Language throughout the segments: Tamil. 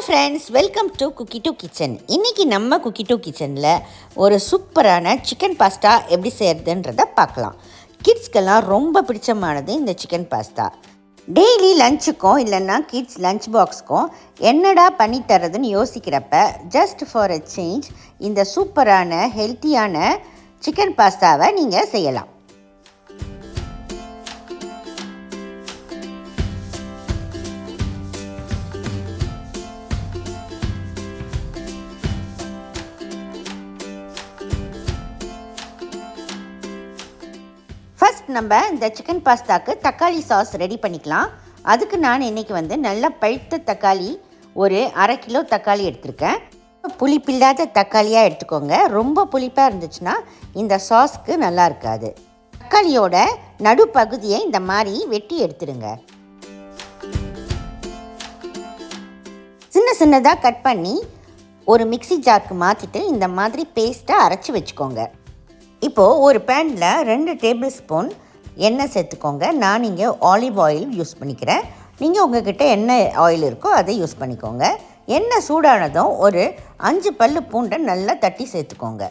Friends, welcome to cookie do kitchen. இன்றைக்கி நம்ம குக்கி டூ கிச்சனில் ஒரு சூப்பரான சிக்கன் பாஸ்தா எப்படி செய்கிறதுன்றதை பார்க்கலாம். கிட்ஸ்க்கெல்லாம் ரொம்ப பிடிச்சமானது இந்த சிக்கன் பாஸ்தா. டெய்லி லஞ்சுக்கும் இல்லைன்னா கிட்ஸ் லஞ்ச் பாக்ஸுக்கும் என்னடா பண்ணி தரதுன்னு யோசிக்கிறப்ப ஜஸ்ட் ஃபார் அ சேஞ்ச் இந்த சூப்பரான ஹெல்த்தியான சிக்கன் பாஸ்தாவை நீங்கள் செய்யலாம். ஃபர்ஸ்ட் நம்ம இந்த சிக்கன் பாஸ்தாக்கு தக்காளி சாஸ் ரெடி பண்ணிக்கலாம். அதுக்கு நான் இன்றைக்கி நல்லா பழுத்த தக்காளி ஒரு 1/2 கிலோ தக்காளி எடுத்திருக்கேன். புளிப்பில்லாத தக்காளியாக எடுத்துக்கோங்க. ரொம்ப புளிப்பாக இருந்துச்சுன்னா இந்த சாஸ்க்கு நல்லா இருக்காது. தக்காளியோட நடுப்பகுதியை இந்த மாதிரி வெட்டி எடுத்துடுங்க. சின்ன சின்னதாக கட் பண்ணி ஒரு மிக்ஸி ஜாருக்கு மாற்றிட்டு இந்த மாதிரி பேஸ்ட்டாக அரைச்சி வச்சுக்கோங்க. இப்போது ஒரு பேனில் 2 டேபிள் ஸ்பூன் எண்ணெய் சேர்த்துக்கோங்க. நான் இங்கே ஆலிவ் ஆயில் யூஸ் பண்ணிக்கிறேன். நீங்கள் உங்கள்கிட்ட என்ன ஆயில் இருக்கோ அதை யூஸ் பண்ணிக்கோங்க. எண்ணெய் சூடானதும் ஒரு 5 பல்லு பூண்டை நல்லா தட்டி சேர்த்துக்கோங்க.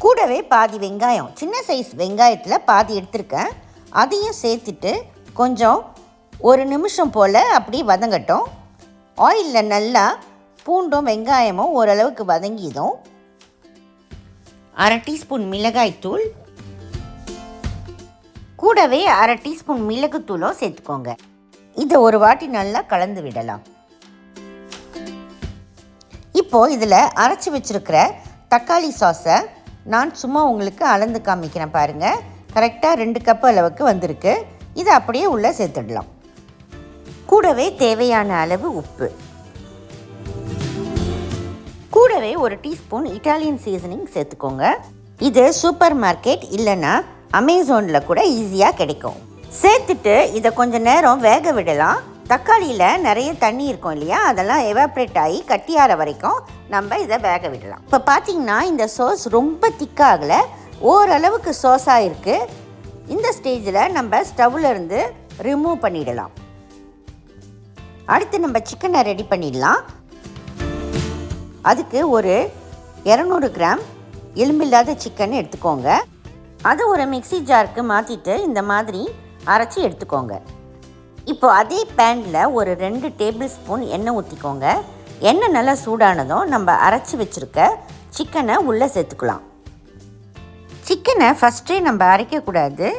கூடவே பாதி வெங்காயம், சின்ன சைஸ் வெங்காயத்தில் பாதி எடுத்திருக்கேன், அதையும் சேர்த்துட்டு கொஞ்சம் 1 நிமிஷம் போல் அப்படி வதங்கட்டும். ஆயிலில் நல்லா பூண்டும் வெங்காயமும் ஓரளவுக்கு வதங்கியதும் 1/2 டீஸ்பூன் மிளகாய்த்தூள் கூடவே 1/2 டீஸ்பூன் மிளகுத்தூளும் சேர்த்துக்கோங்க. இதை ஒரு வாட்டி நல்லா கலந்து விடலாம். இப்போது இதில் அரைச்சி வச்சுருக்கிற தக்காளி சாஸை நான் சும்மா உங்களுக்கு அளந்து காமிக்கிறேன் பாருங்கள். கரெக்டாக 2 கப் அளவுக்கு வந்திருக்கு. இதை அப்படியே உள்ளே சேர்த்துடலாம். கூடவே தேவையான அளவு உப்பு, கூடவே 1 டீஸ்பூன் இட்டாலியன் சீசனிங் சேர்த்துக்கோங்க. இது சூப்பர் மார்க்கெட் இல்லைன்னா அமேசானில் கூட ஈஸியாக கிடைக்கும். சேர்த்துட்டு இதை கொஞ்சம் நேரம் வேக விடலாம். தக்காளியில் நிறைய தண்ணி இருக்கும் இல்லையா, அதெல்லாம் எவாப்ரேட் ஆகி கட்டியார வரைக்கும் நம்ம இதை வேக விடலாம். இப்போ பார்த்திங்கன்னா இந்த சாஸ் ரொம்ப திக்காகலை, ஓரளவுக்கு சாஸாக இருக்குது. இந்த ஸ்டேஜில் நம்ம ஸ்டவ்வில் இருந்து ரிமூவ் பண்ணிடலாம். அடுத்து நம்ம சிக்கனை ரெடி பண்ணிடலாம். அதுக்கு ஒரு 200 கிராம் எலும்பில்லாத சிக்கன் எடுத்துக்கோங்க. அதை ஒரு மிக்ஸி ஜாருக்கு மாற்றிட்டு இந்த மாதிரி அரைச்சி எடுத்துக்கோங்க. இப்போ அதே பேனில் ஒரு 2 டேபிள் ஸ்பூன் எண்ணெய் ஊற்றிக்கோங்க. எண்ணெய் நல்லா சூடானதும் நம்ம அரைச்சி வச்சுருக்க சிக்கனை உள்ளே சேர்த்துக்கலாம். சிக்கனை ஃபஸ்ட்டே நம்ம அரைக்கக்கூடாது.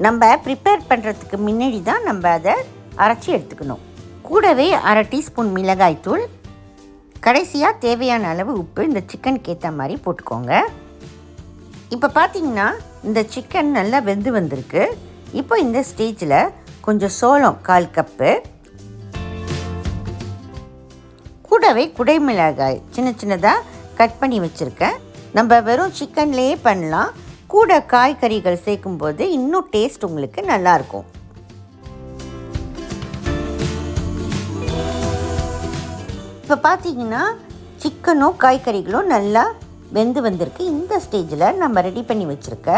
நம்ம ப்ரிப்பேர் பண்ணுறதுக்கு முன்னாடி தான் நம்ம அதை அரைச்சி எடுத்துக்கணும். கூடவே 1/2 டீஸ்பூன் மிளகாய்த்தூள், கடைசியாக தேவையான அளவு உப்பு இந்த சிக்கனுக்கு ஏற்ற மாதிரி போட்டுக்கோங்க. இப்போ பார்த்திங்கன்னா இந்த சிக்கன் நல்லா வெந்து வந்திருக்கு. இப்போ இந்த ஸ்டேஜில் கொஞ்சம் சோளம் 1/4 கப்பு, கூடவே குடைமிளகாய் சின்ன சின்னதாக கட் பண்ணி வச்சுருக்கேன். நம்ம வெறும் சிக்கன்லேயே பண்ணலாம். கூட காய்கறிகள் சேர்க்கும்போது இன்னும் டேஸ்ட் உங்களுக்கு நல்லாயிருக்கும். இப்போ பார்த்தீங்கன்னா சிக்கனும் காய்கறிகளும் நல்லா வெந்து வந்திருக்கு. இந்த ஸ்டேஜில் நம்ம ரெடி பண்ணி வச்சுருக்க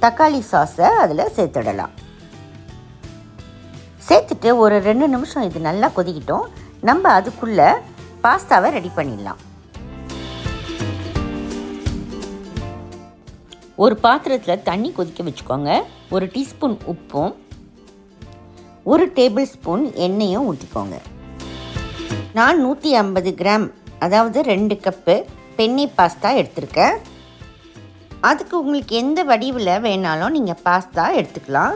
தக்காளி சாஸை அதில் சேர்த்துடலாம். சேர்த்துட்டு ஒரு 2 நிமிஷம் இது நல்லா கொதிக்கிட்டோம். நம்ம அதுக்குள்ளே பாஸ்தாவை ரெடி பண்ணிடலாம். ஒரு பாத்திரத்தில் தண்ணி கொதிக்க வச்சுக்கோங்க. 1 டீஸ்பூன் உப்பும் 1 டேபிள் ஸ்பூன் எண்ணெயும் ஊற்றிக்கோங்க. நான் 150 கிராம், அதாவது 2 கப்பு பென்னி பாஸ்தா எடுத்திருக்கேன். அதுக்கு உங்களுக்கு எந்த வடிவில் வேணாலும் நீங்கள் பாஸ்தா எடுத்துக்கலாம்.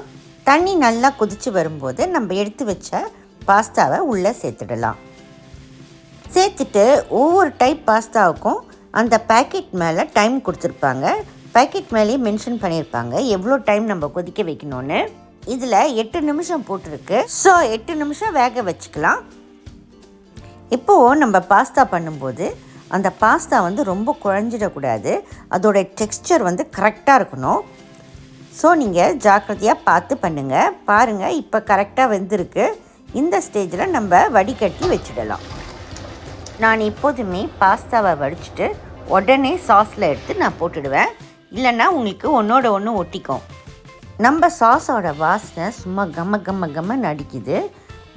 தண்ணி நல்லா கொதித்து வரும்போது நம்ம எடுத்து வச்ச பாஸ்தாவை உள்ளே சேர்த்துடலாம். சேர்த்துட்டு ஒவ்வொரு டைப் பாஸ்தாவுக்கும் அந்த பேக்கெட் மேலே டைம் கொடுத்துருப்பாங்க. பேக்கெட் மேலேயே மென்ஷன் பண்ணியிருப்பாங்க எவ்வளோ டைம் நம்ம கொதிக்க வைக்கணும்னு. இதில் 8 நிமிஷம் போட்டிருக்கு. ஸோ 8 நிமிஷம் வேக வச்சுக்கலாம். இப்போது நம்ம பாஸ்தா பண்ணும்போது அந்த பாஸ்தா ரொம்ப குழஞ்சிடக்கூடாது. அதோடைய டெக்ஸ்சர் கரெக்டாக இருக்கணும். ஸோ நீங்கள் ஜாக்கிரதையாக பார்த்து பண்ணுங்கள். பாருங்கள், இப்போ கரெக்டாக வெந்திருக்கு. இந்த ஸ்டேஜில் நம்ம வடிகட்டி வச்சிடலாம். நான் எப்போதுமே பாஸ்தாவை வடிச்சிட்டு உடனே சாஸில் எடுத்து நான் போட்டுடுவேன். இல்லைன்னா உங்களுக்கு ஒன்றோட ஒன்று ஒட்டிக்கும். நம்ம சாஸோட வாசனை சும்மா கம்ம கம்ம கம்மன்னு அடிக்குது.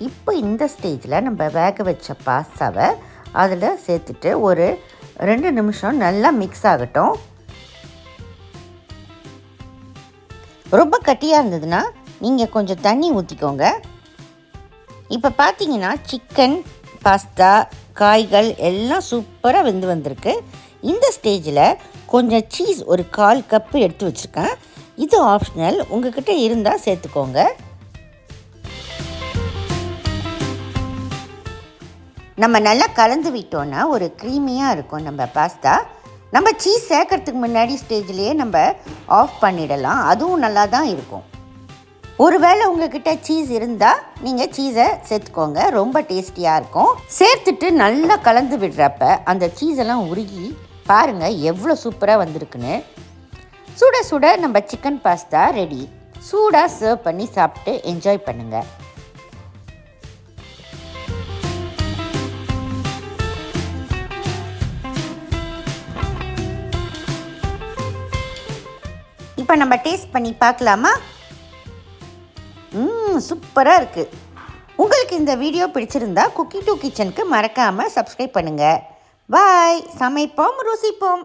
இப்போ இந்த ஸ்டேஜில் நம்ம வேக வச்ச பாஸ்தாவை அதில் சேர்த்துட்டு ஒரு 2 நிமிஷம் நல்லா மிக்ஸ் ஆகட்டும். ரொம்ப கட்டியாக இருந்ததுன்னா நீங்கள் கொஞ்சம் தண்ணி ஊற்றிக்கோங்க. இப்போ பார்த்தீங்கன்னா சிக்கன், பாஸ்தா, காய்கள் எல்லாம் சூப்பராக வெந்து வந்திருக்கு. இந்த ஸ்டேஜில் கொஞ்சம் சீஸ் ஒரு 1/4 கப்பு எடுத்து வச்சுருக்கேன். இது ஆப்ஷனல், உங்கள்கிட்ட இருந்தால் சேர்த்துக்கோங்க. நம்ம நல்லா கலந்து விட்டோன்னா ஒரு க்ரீமியாக இருக்கும் நம்ம பாஸ்தா. நம்ம சீஸ் சேர்க்கறதுக்கு முன்னாடி ஸ்டேஜ்லேயே நம்ம ஆஃப் பண்ணிடலாம், அதுவும் நல்லா தான் இருக்கும். ஒருவேளை உங்கள்கிட்ட சீஸ் இருந்தால் நீங்கள் சீஸை சேர்த்துக்கோங்க, ரொம்ப டேஸ்டியாக இருக்கும். சேர்த்துட்டு நல்லா கலந்து விடுறப்ப அந்த சீஸெல்லாம் உருகி பாருங்கள் எவ்வளோ சூப்பராக வந்திருக்குன்னு. சுட சுட நம்ம சிக்கன் பாஸ்தா ரெடி. சூடாக சர்வ் பண்ணி சாப்பிட்டு என்ஜாய் பண்ணுங்கள். இப்போ நம்ம டேஸ்ட் பண்ணி பார்க்கலாமா? சூப்பராக இருக்குது. உங்களுக்கு இந்த வீடியோ பிடிச்சிருந்தா குக்கி டூ கிச்சனுக்கு மறக்காமல் சப்ஸ்கிரைப் பண்ணுங்கள். பாய். சமைப்போம், ருசிப்போம்.